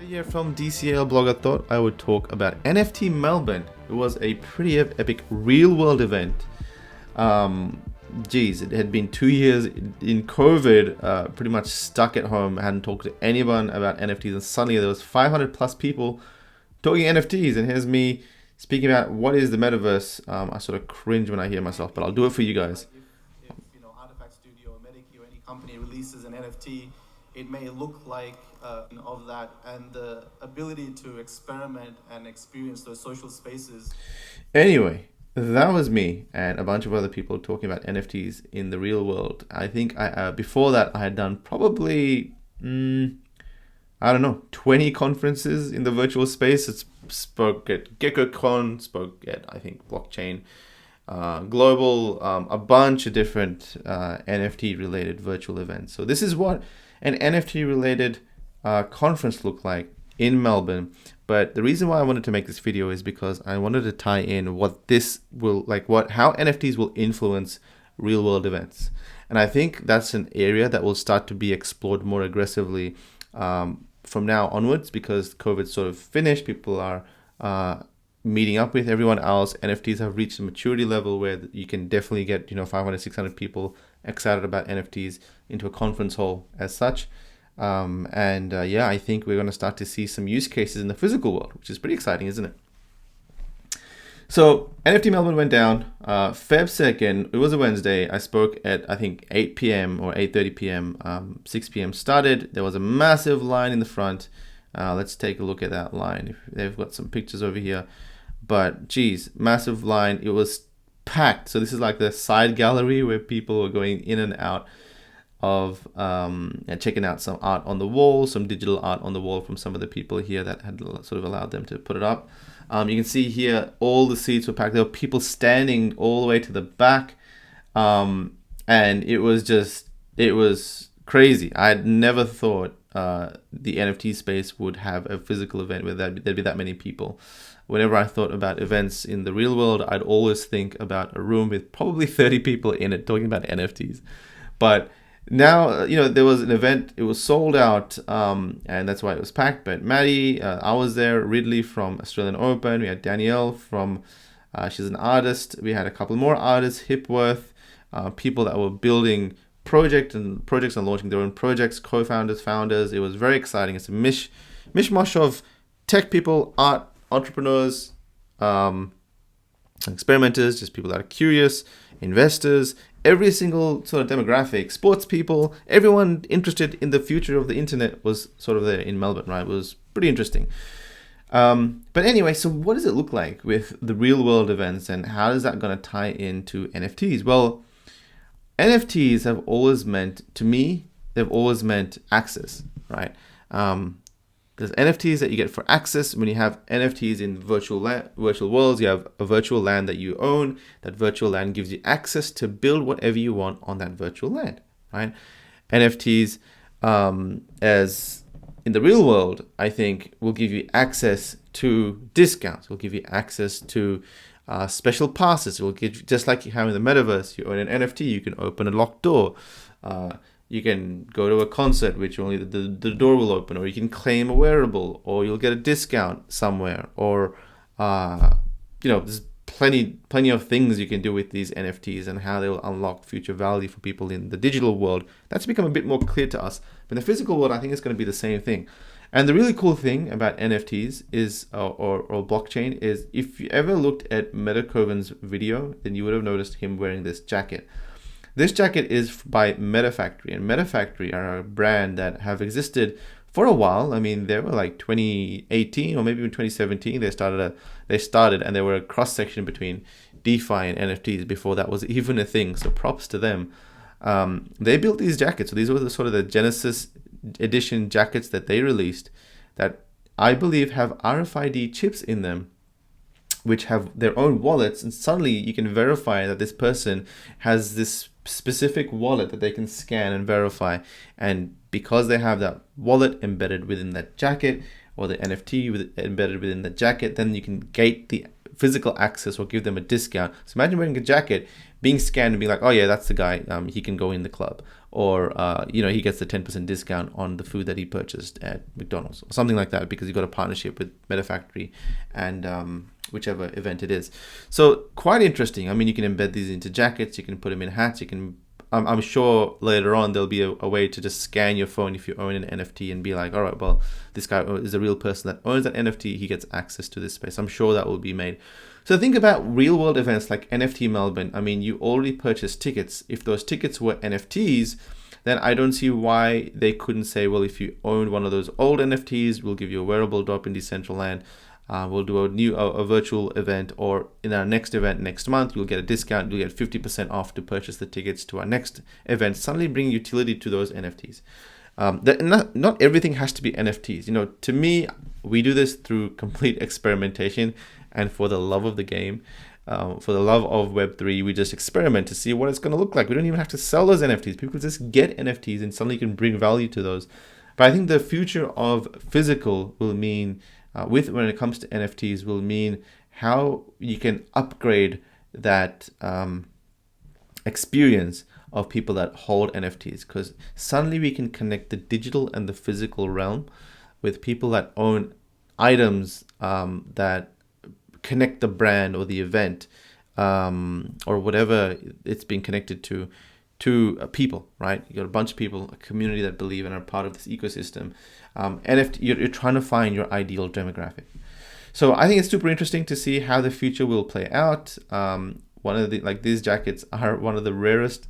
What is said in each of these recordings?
Here from DCL blog, I thought I would talk about NFT Melbourne. It was a pretty epic real-world event. It had been 2 years in COVID, pretty much stuck at home. I hadn't talked to anyone about NFTs, and suddenly there was 500 plus people talking NFTs. And here's me speaking about what is the metaverse. I sort of cringe when I hear myself, but I'll do it for you guys. If Artifact Studio or Medicue or any company releases an NFT, it may look like of that, and the ability to experiment and experience those social spaces. Anyway, that was me and a bunch of other people talking about NFTs in the real world. I think before that I had done probably 20 conferences in the virtual space. It spoke at GeckoCon, spoke at I think Blockchain Global, a bunch of different NFT related virtual events. So this is what an NFT related conference looked like in Melbourne. But the reason why I wanted to make this video is because I wanted to tie in what this will how NFTs will influence real world events. And I think that's an area that will start to be explored more aggressively from now onwards, because COVID's sort of finished. People are meeting up with everyone else. NFTs have reached a maturity level where you can definitely get 500, 600 people excited about NFTs into a conference hall as such. I think we're going to start to see some use cases in the physical world, which is pretty exciting, isn't it? So NFT Melbourne went down Feb 2nd. It was a Wednesday. I spoke at I think 8 p.m. or 8:30 p.m. 6 p.m. started. There was a massive line in the front. Let's take a look at that line. They've got some pictures over here, but geez, massive line. It was packed. So this is like the side gallery where people were going in and out of checking out some art on the wall, some digital art on the wall from some of the people here that had sort of allowed them to put it up. You can see here all the seats were packed. There were people standing all the way to the back, and it was crazy. I had never thought the NFT space would have a physical event where there'd be that many people. Whenever I thought about events in the real world, I'd always think about a room with probably 30 people in it talking about NFTs. But now, there was an event, it was sold out, and that's why it was packed. But Maddie, I was there, Ridley from Australian Open, we had Danielle from, she's an artist, we had a couple more artists, Hipworth, people that were building projects and launching their own projects, co-founders, founders. It was very exciting. It's a mishmash of tech people, art, entrepreneurs, experimenters, just people that are curious, investors, every single sort of demographic, sports people, everyone interested in the future of the internet was sort of there in Melbourne, right? It was pretty interesting. But anyway, so what does it look like with the real world events, and how is that going to tie into NFTs? Well, NFTs have always meant, to me, they've always meant access, right? There's NFTs that you get for access. When you have NFTs in virtual worlds, you have a virtual land that you own. That virtual land gives you access to build whatever you want on that virtual land, right? NFTs, as in the real world, I think will give you access to discounts. Will give you access to special passes. It will give, just like you have in the metaverse. You own an NFT, you can open a locked door. You can go to a concert, which only the door will open, or you can claim a wearable, or you'll get a discount somewhere, or there's plenty of things you can do with these NFTs and how they will unlock future value for people in the digital world. That's become a bit more clear to us. But in the physical world, I think it's going to be the same thing. And the really cool thing about NFTs is, or blockchain, is if you ever looked at Metacovan's video, then you would have noticed him wearing this jacket. This jacket is by Metafactory, and Metafactory are a brand that have existed for a while. I mean, they were like 2018 or maybe even 2017. They started, and they were a cross section between DeFi and NFTs before that was even a thing. So props to them. They built these jackets. So these were the sort of the Genesis edition jackets that they released, that I believe have RFID chips in them, which have their own wallets, and suddenly you can verify that this person has this specific wallet that they can scan and verify. And because they have that wallet embedded within that jacket, or the NFT embedded within the jacket, then you can gate the physical access or give them a discount. So imagine wearing a jacket being scanned and being like, oh yeah, that's the guy. He can go in the club, or he gets the 10% discount on the food that he purchased at McDonald's, or something like that, because you got a partnership with MetaFactory and whichever event it is. So quite interesting. I mean, you can embed these into jackets, you can put them in hats, you can. I'm sure later on there'll be a way to just scan your phone if you own an NFT and be like, all right, well, this guy is a real person that owns that NFT. He gets access to this space. I'm sure that will be made. So think about real world events like NFT Melbourne. I mean, you already purchased tickets. If those tickets were NFTs, then I don't see why they couldn't say, well, if you owned one of those old NFTs, we'll give you a wearable drop in Decentraland. We'll do a virtual event, or in our next event next month, you'll get a discount. You'll get 50% off to purchase the tickets to our next event. Suddenly bring utility to those NFTs. Not everything has to be NFTs. To me, we do this through complete experimentation and for the love of the game. For the love of Web3, we just experiment to see what it's going to look like. We don't even have to sell those NFTs. People just get NFTs and suddenly you can bring value to those. But I think the future of physical will mean, when it comes to NFTs, will mean how you can upgrade that experience of people that hold NFTs. Because suddenly we can connect the digital and the physical realm with people that own items that connect the brand or the event or whatever it's being connected to people, right? You got a bunch of people, a community that believe and are part of this ecosystem. NFT, you're trying to find your ideal demographic. So I think it's super interesting to see how the future will play out. One of the these jackets are one of the rarest.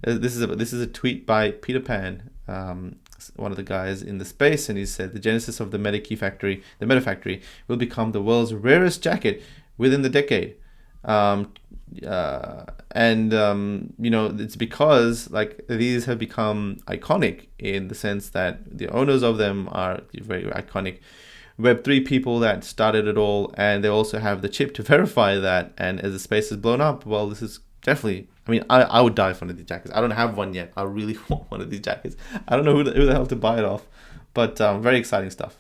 This is a tweet by Peter Pan, one of the guys in the space, and he said the genesis of the MetaFactory will become the world's rarest jacket within the decade. It's because these have become iconic in the sense that the owners of them are very iconic Web3 people that started it all, and they also have the chip to verify that. And as the space has blown up, well, this is definitely, I would die for one of these jackets. I don't have one yet. I really want one of these jackets. I don't know who the hell to buy it off, but very exciting stuff.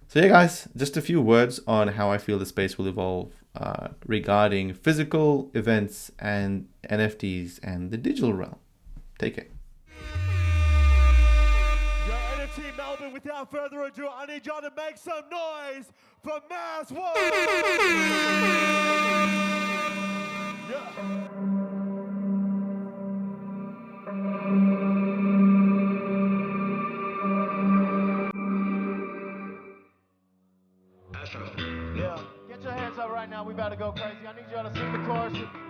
So yeah, guys, just a few words on how I feel the space will evolve regarding physical events and NFTs and the digital realm. Take care. Yo, NFT Melbourne, without further ado, I need y'all to make some noise for Mass World! Yeah. Yeah, get your hands up right now. We about to go crazy. I need y'all to sing the chorus with me.